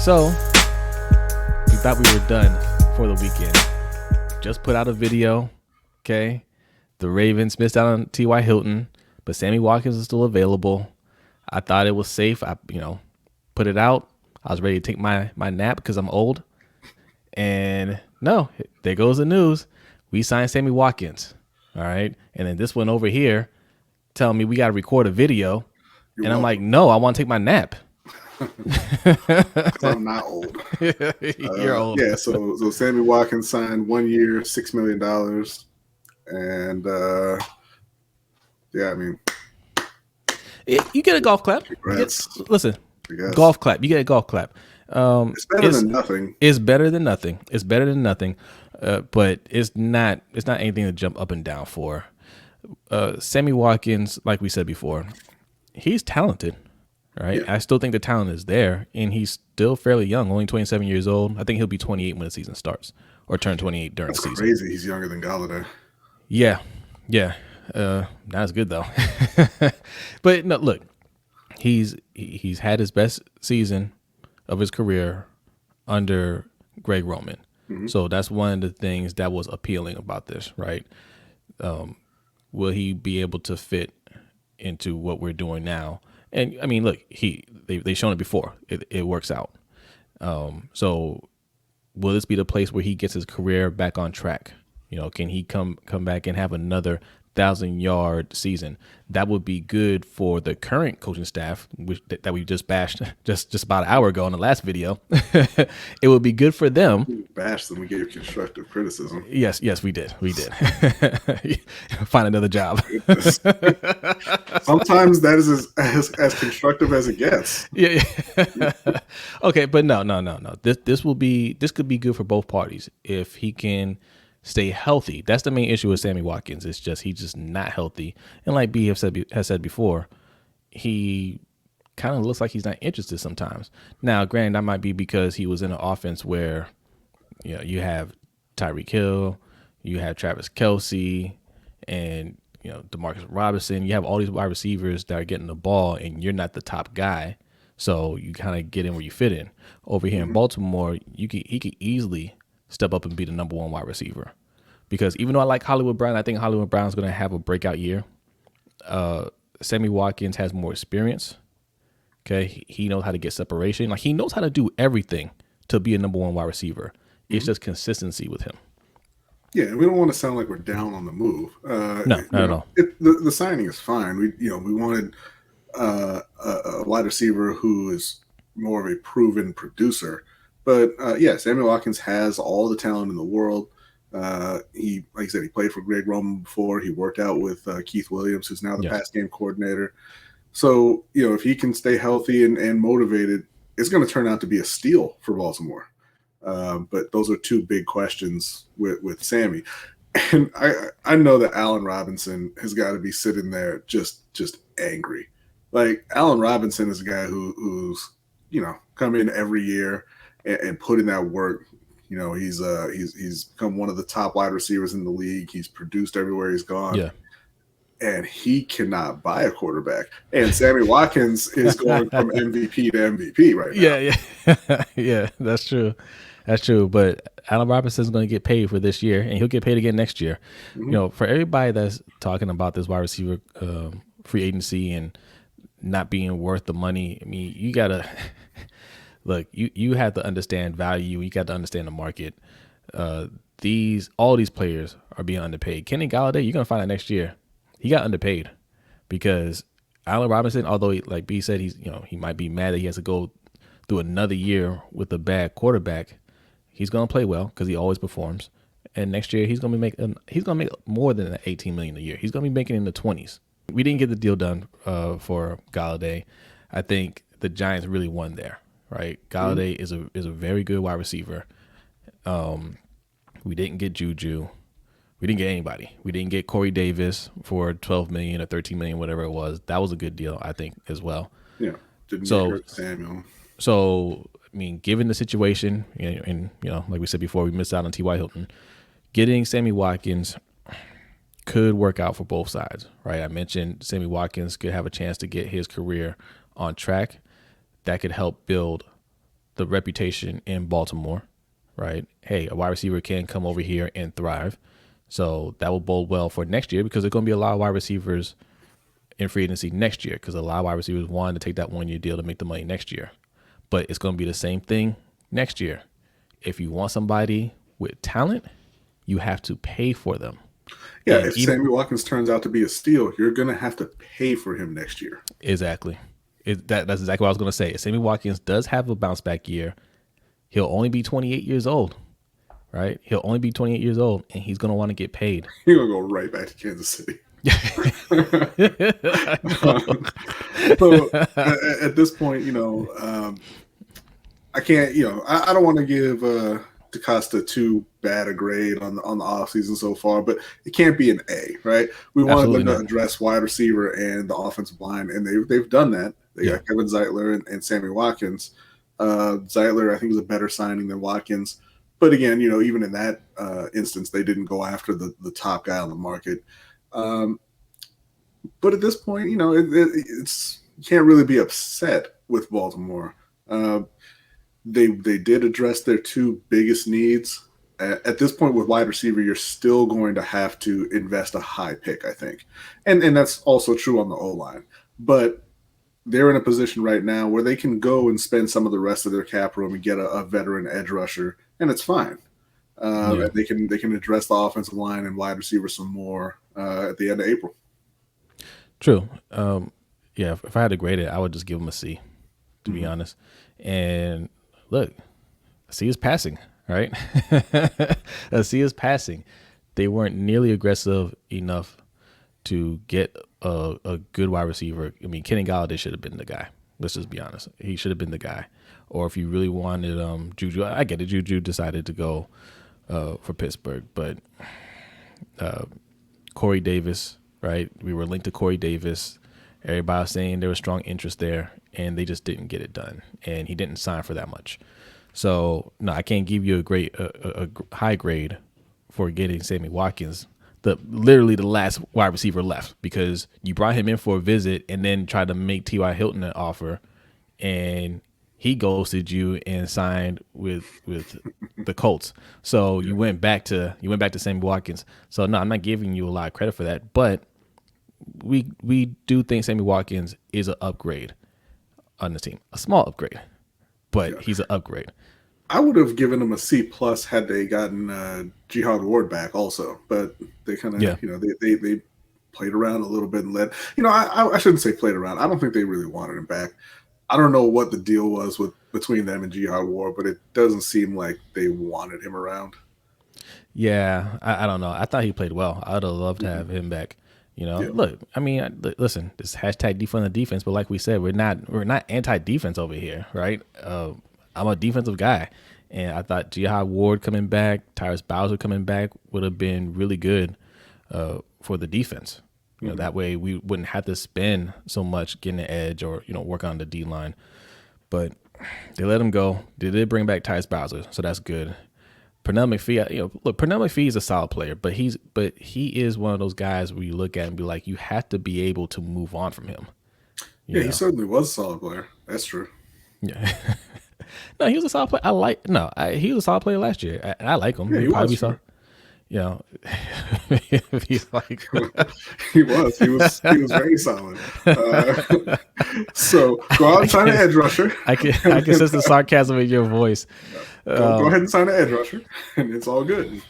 So we thought we were done for the weekend. Just put out a video. Okay. The Ravens missed out on T.Y. Hilton, but Sammy Watkins is still available. I thought it was safe. I put it out. I was ready to take my nap because I'm old. And no, there goes the news. We signed Sammy Watkins. All right. And then this one over here telling me we got to record a video. And I'm like, no, I want to take my nap. I'm not old. You're old. Yeah, so Sammy Watkins signed 1 year, $6 million. And yeah, I mean, you get a golf clap. Listen, golf clap. You get a golf clap. It's better than nothing. It's better than nothing. It's better than nothing. But it's not anything to jump up and down for. Sammy Watkins, like we said before, he's talented. Right. Yeah. I still think the talent is there, and he's still fairly young, only 27 years old. I think he'll be 28 when the season starts, or turn 28 during the season. That's crazy. He's younger than Galladay. Yeah. Not as good though. But no, look, he's had his best season of his career under Greg Roman. Mm-hmm. So that's one of the things that was appealing about this, right? Will he be able to fit into what we're doing now? And I mean, look, they've shown it before. It works out. So will this be the place where he gets his career back on track? You know, can he come back and have another 1,000-yard season? That would be good for the current coaching staff, that we just bashed just about an hour ago in the last video. It would be good for them. We bashed them. We gave constructive criticism. Yes, we did. Find another job. Sometimes that is as constructive as it gets. Yeah. Okay, but no. This could be good for both parties if he can stay healthy. That's the main issue with Sammy Watkins. It's just he's just not healthy. And like B has said before, he kind of looks like he's not interested sometimes. Now, granted, that might be because he was in an offense where, you know, you have Tyreek Hill, you have Travis Kelce, and you know Demarcus Robinson. You have all these wide receivers that are getting the ball, and you're not the top guy. So you kind of get in where you fit in. Over here in Baltimore, he could easily step up and be the number one wide receiver. Because even though I like Hollywood Brown, I think Hollywood Brown's going to have a breakout year. Sammy Watkins has more experience. Okay, he knows how to get separation. Like, he knows how to do everything to be a number one wide receiver. It's just consistency with him. Yeah, and we don't want to sound like we're down on the move. No, not at all. The signing is fine. We wanted a wide receiver who is more of a proven producer. But Sammy Watkins has all the talent in the world. He, like I said, he played for Greg Roman before. He worked out with Keith Williams, who's now the pass game coordinator. So, you know, if he can stay healthy and motivated, it's going to turn out to be a steal for Baltimore. But those are two big questions with Sammy. And I know that Allen Robinson has got to be sitting there just angry. Like, Allen Robinson is a guy who's, you know, come in every year and put in that work. You know, he's become one of the top wide receivers in the league. He's produced everywhere he's gone. Yeah. And he cannot buy a quarterback. And Sammy Watkins is going from MVP to MVP right now. Yeah, that's true. That's true. But Allen Robinson is going to get paid for this year, and he'll get paid again next year. Mm-hmm. You know, for everybody that's talking about this wide receiver free agency and not being worth the money, I mean, you got to – look, you have to understand value. You got to understand the market. All these players are being underpaid. Kenny Galladay, you're going to find out next year, he got underpaid because Allen Robinson, although like B said, he might be mad that he has to go through another year with a bad quarterback. He's going to play well because he always performs. And next year he's going to make more than $18 million a year. He's going to be making in the 20s. We didn't get the deal done for Galladay. I think the Giants really won there. Right, Galladay is a very good wide receiver. We didn't get Juju. We didn't get anybody. We didn't get Corey Davis for $12 million or $13 million, whatever it was. That was a good deal, I think, as well. Yeah, didn't get Samuel. So, I mean, given the situation, and you know, like we said before, we missed out on T.Y. Hilton. Getting Sammy Watkins could work out for both sides, right? I mentioned Sammy Watkins could have a chance to get his career on track. That could help build the reputation in Baltimore, right? Hey, a wide receiver can come over here and thrive. So that will bode well for next year because there's going to be a lot of wide receivers in free agency next year because a lot of wide receivers want to take that 1 year deal to make the money next year. But it's going to be the same thing next year. If you want somebody with talent, you have to pay for them. Yeah, And if even Sammy Watkins turns out to be a steal, you're going to have to pay for him next year. exactly, that's exactly what I was going to say. If Sammy Watkins does have a bounce back year, he'll only be 28 years old, right? He'll only be 28 years old, and he's going to want to get paid. You're going to go right back to Kansas City. So at this point, I can't, I don't want to give DaCosta too bad a grade on the offseason so far, but it can't be an A, right? We wanted Absolutely them to not. address wide receiver and the offensive line, and they've done that. They Yeah. got Kevin Zeitler and Sammy Watkins. Zeitler, I think, was a better signing than Watkins. But again, even in that instance, they didn't go after the top guy on the market. But at this point, it's you can't really be upset with Baltimore. They did address their two biggest needs. At this point with wide receiver, you're still going to have to invest a high pick, I think. And that's also true on the O-line. But they're in a position right now where they can go and spend some of the rest of their cap room and get a veteran edge rusher, and it's fine. Yeah. And they can address the offensive line and wide receiver some more at the end of April. True. Yeah, if I had to grade it, I would just give him a C, to be honest. And look, a C is passing, right? A C is passing. They weren't nearly aggressive enough to get a good wide receiver. I mean, Kenny Galladay should have been the guy. Let's just be honest. He should have been the guy. Or if you really wanted Juju, I get it. Juju decided to go for Pittsburgh, but Corey Davis, right? We were linked to Corey Davis. Everybody was saying there was strong interest there, and they just didn't get it done. And he didn't sign for that much. So no, I can't give you a high grade for getting Sammy Watkins, literally the last wide receiver left, because you brought him in for a visit and then tried to make T.Y. Hilton an offer, and he ghosted you and signed with the Colts. So you went back to Sammy Watkins. So no, I'm not giving you a lot of credit for that, but we do think Sammy Watkins is an upgrade on the team, a small upgrade, but he's an upgrade. I would have given him a C plus had they gotten Jihad Ward back also, but they kind of they played around a little bit and let I shouldn't say played around. I don't think they really wanted him back. I don't know what the deal was between them and Jihad Ward, but it doesn't seem like they wanted him around. Yeah, I don't know. I thought he played well. I'd have loved to have him back. Look, I mean, listen, this hashtag defund the defense, but like we said, we're not anti-defense over here, right? I'm a defensive guy, and I thought Jihad Ward coming back, Tyrus Bowser coming back would have been really good for the defense. That way we wouldn't have to spend so much getting the edge or work on the D line. But they let him go. They did bring back Tyrus Bowser, so that's good. Pernell McPhee, Pernell McPhee is a solid player, but he is one of those guys where you look at and be like, you have to be able to move on from him. Yeah, he certainly was a solid player. That's true. Yeah. No, he was a solid player. He was a solid player last year. I like him. Yeah, he was. Sure. He's like he was very solid. So go out and sign an edge rusher. I can sense the sarcasm in your voice. Go ahead and sign an edge rusher, and it's all good.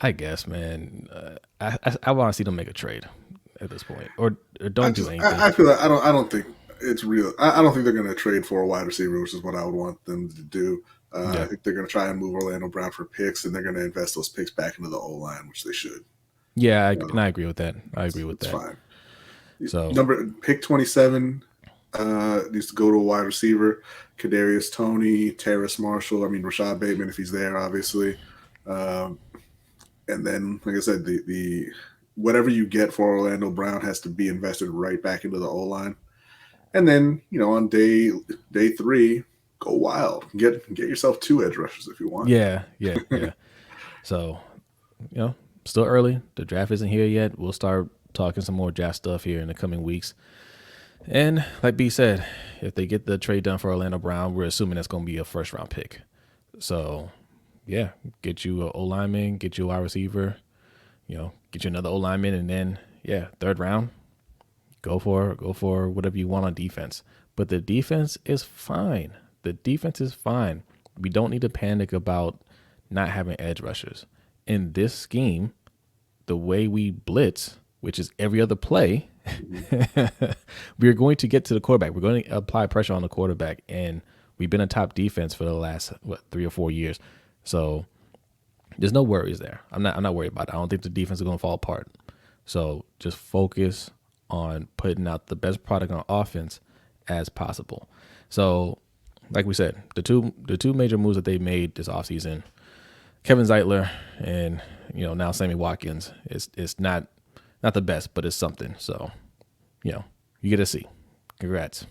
I guess, man. I want to see them make a trade at this point, or don't do anything. I feel like I don't think it's real. I don't think they're going to trade for a wide receiver, which is what I would want them to do. I think they're going to try and move Orlando Brown for picks, and they're going to invest those picks back into the O-line, which they should. Yeah, and I agree with that. It's fine. So pick 27 needs to go to a wide receiver. Kadarius Toney, Terrace Marshall. I mean Rashad Bateman if he's there, obviously. And then, like I said, the whatever you get for Orlando Brown has to be invested right back into the O-line. And then, on day 3, go wild. Get yourself 2 edge rushers if you want. Yeah. So, still early. The draft isn't here yet. We'll start talking some more draft stuff here in the coming weeks. And like B said, if they get the trade done for Orlando Brown, we're assuming that's going to be a first round pick. So, yeah, get you an O lineman, get you a wide receiver, get you another O lineman, and then yeah, third round, go for whatever you want on defense. But the defense is fine. The defense is fine. We don't need to panic about not having edge rushers. In this scheme, the way we blitz, which is every other play, we're going to get to the quarterback. We're going to apply pressure on the quarterback, and we've been a top defense for the last 3 or 4 years. So there's no worries there. I'm not worried about it. I don't think the defense is going to fall apart. So just focus on putting out the best product on offense as possible. So, like we said, the two major moves that they made this offseason, Kevin Zeitler and now Sammy Watkins, it's not the best, but it's something. So, you get to see. Congrats.